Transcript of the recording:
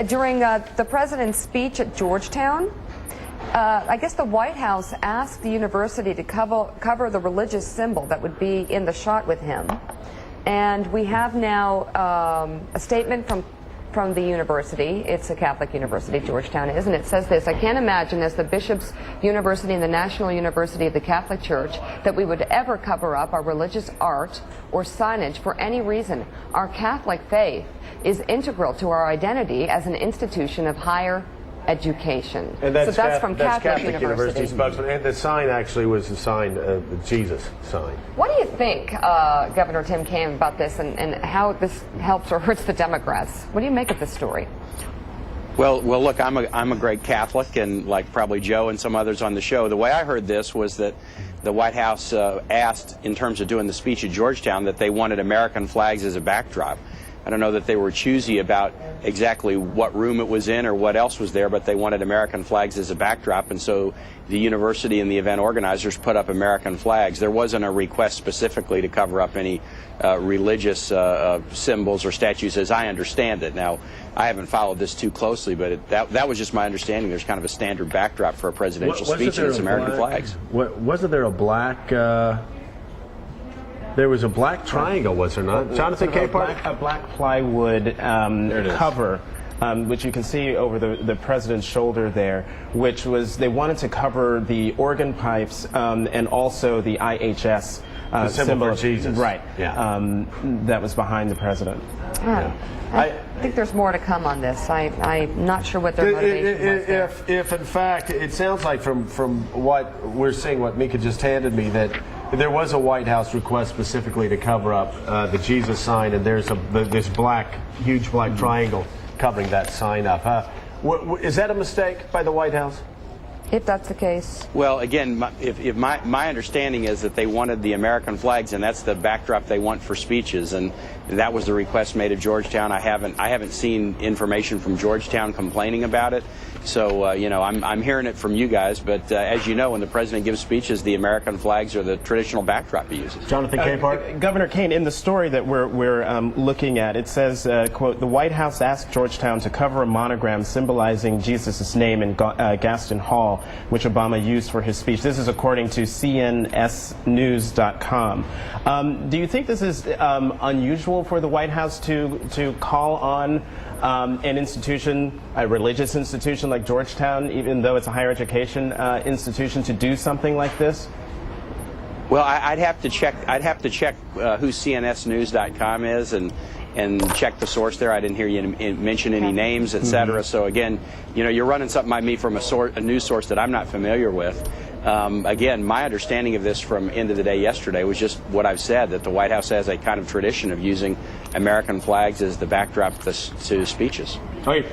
During the president's speech at Georgetown, I guess the White House asked the university to cover the religious symbol that would be in the shot with him. And we have now a statement from the university. It's a Catholic university, Georgetown is, and it says this: I can't imagine, as the Bishop's University and the National University of the Catholic Church, that we would ever cover up our religious art or signage for any reason. Our Catholic faith is integral to our identity as an institution of higher education. And that's, so that's from Catholic University. And the sign actually was the sign, the Jesus sign. What do you think, Governor Tim Kaine, about this and how this helps or hurts the Democrats? What do you make of this story? Well, look, I'm a great Catholic, and like probably Joe and some others on the show, the way I heard this was that the White House asked, in terms of doing the speech at Georgetown, that they wanted American flags as a backdrop. I don't know that they were choosy about exactly what room it was in or what else was there, but they wanted American flags as a backdrop, and so the university and the event organizers put up American flags. There wasn't a request specifically to cover up any religious symbols or statues, as I understand it. Now, I haven't followed this too closely, but that was just my understanding. There's kind of a standard backdrop for a presidential speech, and it's American flags. Wasn't there a black... There was a black triangle, was there not? Jonathan Kaine? A black plywood cover, which you can see over the president's shoulder there, which was, they wanted to cover the organ pipes and also the IHS the symbol for Jesus. Right. Yeah. That was behind the president. Yeah. I think there's more to come on this. I'm not sure what their motivation was there. If in fact, it sounds like from what we're seeing, what Mika just handed me, that there was a White House request specifically to cover up the Jesus sign, and there's this huge black triangle covering that sign up. Is that a mistake by the White House? If that's the case. Well, again, my understanding is that they wanted the American flags, and that's the backdrop they want for speeches, and that was the request made at Georgetown. I haven't seen information from Georgetown complaining about it, so you know, I'm hearing it from you guys. But as you know, when the president gives speeches, the American flags are the traditional backdrop he uses. Jonathan Kaine. Governor Kaine, in the story that we're looking at, it says, quote, the White House asked Georgetown to cover a monogram symbolizing Jesus' name in Gaston Hall, which Obama used for his speech. This is according to cnsnews.com. Do you think this is unusual for the White House to call on an institution, a religious institution like Georgetown, even though it's a higher education institution, to do something like this? Well, I'd have to check. Who cnsnews.com is and check the source there. I didn't hear you mention any names, etc. So again, you know, you're running something by me from a news source that I'm not familiar with. Again, my understanding of this from end of the day yesterday was just what I've said, that the White House has a kind of tradition of using American flags as the backdrop to speeches. Okay.